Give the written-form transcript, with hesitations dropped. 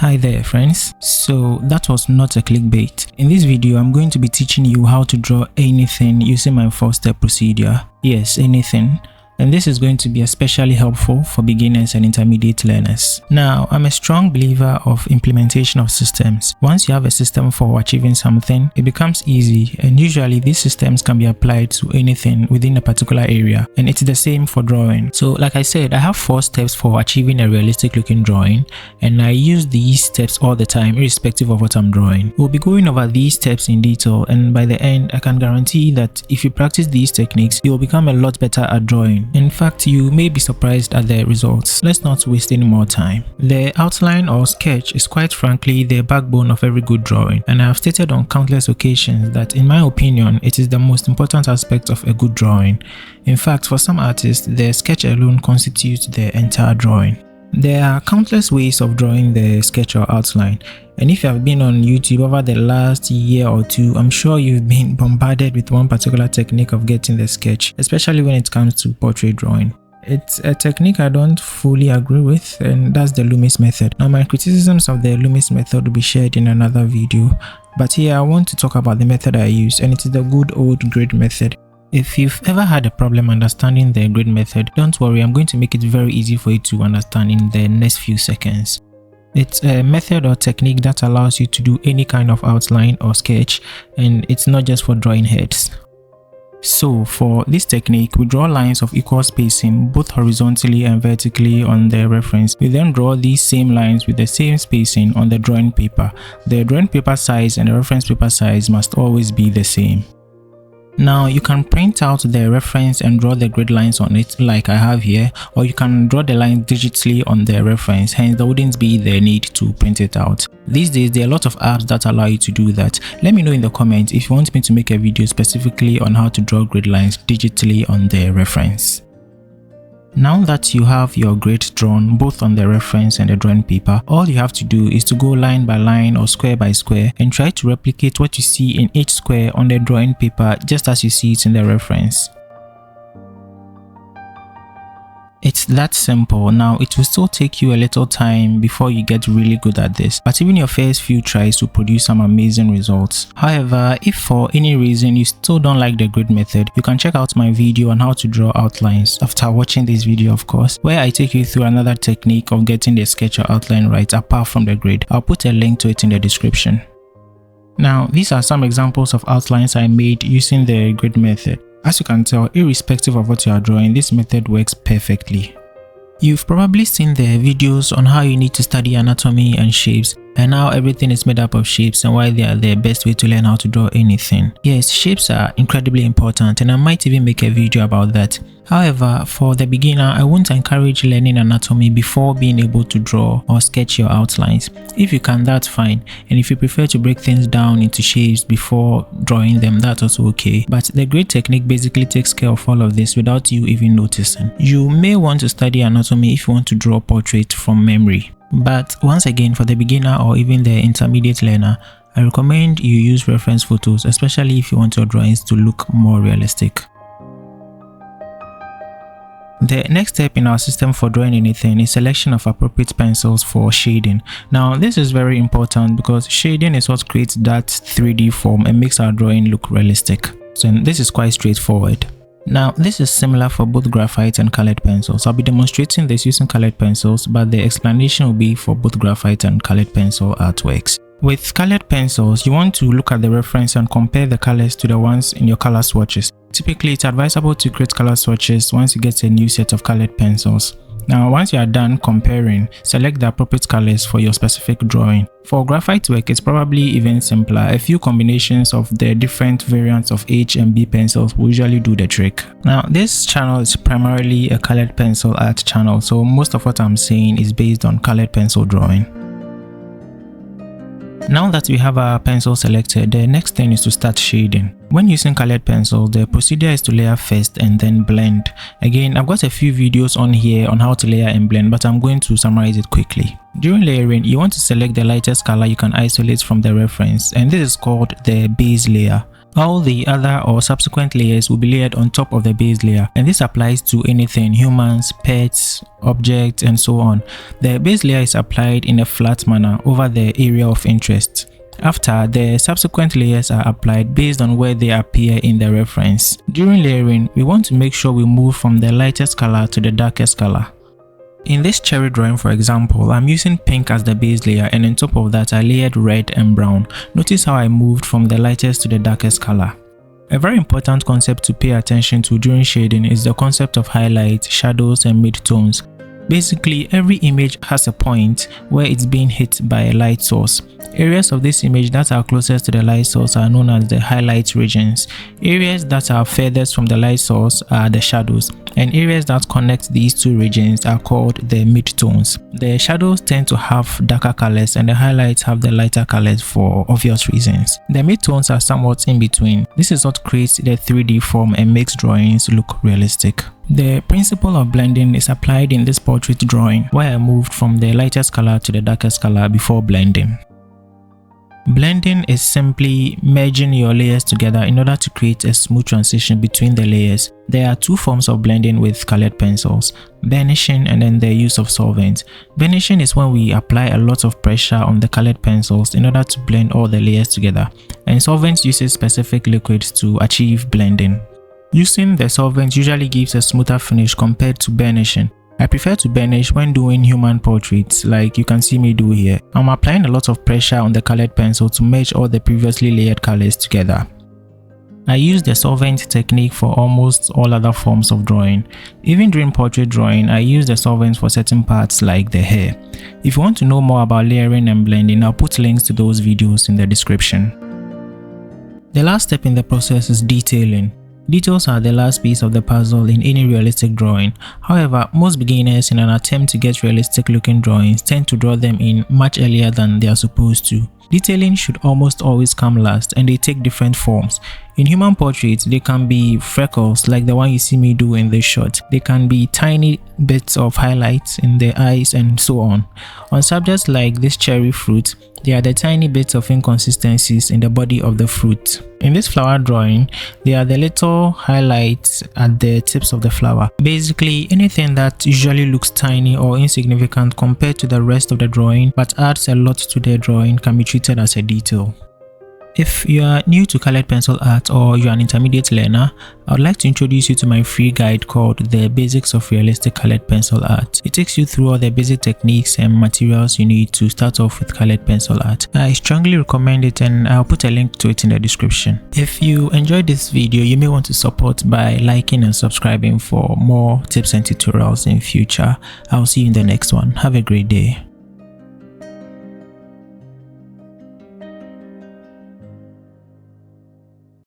Hi there friends, so that was not a clickbait. In this video, I'm going to be teaching you how to draw anything using my 4-step procedure. Yes, anything. And this is going to be especially helpful for beginners and intermediate learners. Now, I'm a strong believer of implementation of systems. Once you have a system for achieving something, it becomes easy, and usually these systems can be applied to anything within a particular area, and it's the same for drawing. So like I said, I have 4 steps for achieving a realistic looking drawing, and I use these steps all the time irrespective of what I'm drawing. We'll be going over these steps in detail, and by the end I can guarantee that if you practice these techniques, you will become a lot better at drawing. In fact, you may be surprised at the results. Let's not waste any more time. The outline or sketch is quite frankly the backbone of every good drawing, and I have stated on countless occasions that in my opinion it is the most important aspect of a good drawing. In fact, for some artists, the sketch alone constitutes the entire drawing. There are countless ways of drawing the sketch or outline, and if you have been on YouTube over the last year or two, I'm sure you've been bombarded with one particular technique of getting the sketch, especially when it comes to portrait drawing. It's a technique I don't fully agree with, and that's the luminance method. Now, my criticisms of the luminance method will be shared in another video, but here I want to talk about the method I use, and it is the good old grid method. If you've ever had a problem understanding the grid method, don't worry, I'm going to make it very easy for you to understand in the next few seconds. It's a method or technique that allows you to do any kind of outline or sketch, and it's not just for drawing heads. So for this technique, we draw lines of equal spacing both horizontally and vertically on the reference. We then draw these same lines with the same spacing on the drawing paper. The drawing paper size and the reference paper size must always be the same. Now, you can print out the reference and draw the grid lines on it like I have here, or you can draw the lines digitally on the reference, hence there wouldn't be the need to print it out. These days, there are a lot of apps that allow you to do that. Let me know in the comments if you want me to make a video specifically on how to draw grid lines digitally on the reference. Now that you have your grid drawn both on the reference and the drawing paper, all you have to do is to go line by line or square by square and try to replicate what you see in each square on the drawing paper just as you see it in the reference. It's that simple. Now, it will still take you a little time before you get really good at this, but even your first few tries will produce some amazing results. However, if for any reason you still don't like the grid method, you can check out my video on how to draw outlines after watching this video, of course, where I take you through another technique of getting the sketch or outline right apart from the grid. I'll put a link to it in the description. Now, these are some examples of outlines I made using the grid method. As you can tell, irrespective of what you are drawing, this method works perfectly. You've probably seen the videos on how you need to study anatomy and shapes, and how everything is made up of shapes and why they are the best way to learn how to draw anything. Yes, shapes are incredibly important, and I might even make a video about that. However, for the beginner, I won't encourage learning anatomy before being able to draw or sketch your outlines. If you can, that's fine, and if you prefer to break things down into shapes before drawing them, that's also okay. But the grid technique basically takes care of all of this without you even noticing. You may want to study anatomy if you want to draw portrait from memory. But once again, for the beginner or even the intermediate learner, I recommend you use reference photos, especially if you want your drawings to look more realistic. The next step in our system for drawing anything is selection of appropriate pencils for shading. Now, this is very important because shading is what creates that 3D form and makes our drawing look realistic. So this is quite straightforward. Now, this is similar for both graphite and colored pencils. I'll be demonstrating this using colored pencils, but the explanation will be for both graphite and colored pencil artworks. With colored pencils, you want to look at the reference and compare the colors to the ones in your color swatches. Typically, it's advisable to create color swatches once you get a new set of colored pencils. Now, once you are done comparing, select the appropriate colors for your specific drawing. For graphite work, it's probably even simpler. A few combinations of the different variants of H and B pencils will usually do the trick. Now, this channel is primarily a colored pencil art channel, so most of what I'm saying is based on colored pencil drawing. Now that we have our pencil selected, the next thing is to start shading. When using colored pencils, the procedure is to layer first and then blend. Again, I've got a few videos on here on how to layer and blend, but I'm going to summarize it quickly. During layering, you want to select the lightest color you can isolate from the reference, and this is called the base layer. All the other or subsequent layers will be layered on top of the base layer, and this applies to anything: humans, pets, objects, and so on. The base layer is applied in a flat manner over the area of interest. After, the subsequent layers are applied based on where they appear in the reference. During layering, we want to make sure we move from the lightest color to the darkest color. In this cherry drawing, for example, I'm using pink as the base layer, and on top of that I layered red and brown. Notice how I moved from the lightest to the darkest color. A very important concept to pay attention to during shading is the concept of highlights, shadows, and midtones. Basically, every image has a point where it's being hit by a light source. Areas of this image that are closest to the light source are known as the highlight regions. Areas that are furthest from the light source are the shadows, and areas that connect these two regions are called the midtones. The shadows tend to have darker colors and the highlights have the lighter colors for obvious reasons. The midtones are somewhat in between. This is what creates the 3D form and makes drawings look realistic. The principle of blending is applied in this portrait drawing, where I moved from the lightest color to the darkest color before blending. Blending is simply merging your layers together in order to create a smooth transition between the layers. There are two forms of blending with colored pencils: burnishing and then the use of solvent. Burnishing is when we apply a lot of pressure on the colored pencils in order to blend all the layers together, and solvent uses specific liquids to achieve blending. Using the solvent usually gives a smoother finish compared to burnishing. I prefer to burnish when doing human portraits, like you can see me do here. I'm applying a lot of pressure on the colored pencil to merge all the previously layered colors together. I use the solvent technique for almost all other forms of drawing. Even during portrait drawing, I use the solvents for certain parts like the hair. If you want to know more about layering and blending, I'll put links to those videos in the description. The last step in the process is detailing. Details are the last piece of the puzzle in any realistic drawing. However, most beginners in an attempt to get realistic looking drawings tend to draw them in much earlier than they are supposed to. Detailing should almost always come last, and they take different forms. In human portraits, they can be freckles like the one you see me do in this shot. They can be tiny bits of highlights in the eyes and so on. On subjects like this cherry fruit, they are the tiny bits of inconsistencies in the body of the fruit. In this flower drawing, they are the little highlights at the tips of the flower. Basically, anything that usually looks tiny or insignificant compared to the rest of the drawing but adds a lot to the drawing can be treated as a detail. If you are new to colored pencil art or you are an intermediate learner, I would like to introduce you to my free guide called The Basics of Realistic Colored Pencil Art. It takes you through all the basic techniques and materials you need to start off with colored pencil art. I strongly recommend it, and I'll put a link to it in the description. If you enjoyed this video, you may want to support by liking and subscribing for more tips and tutorials in future. I'll see you in the next one. Have a great day.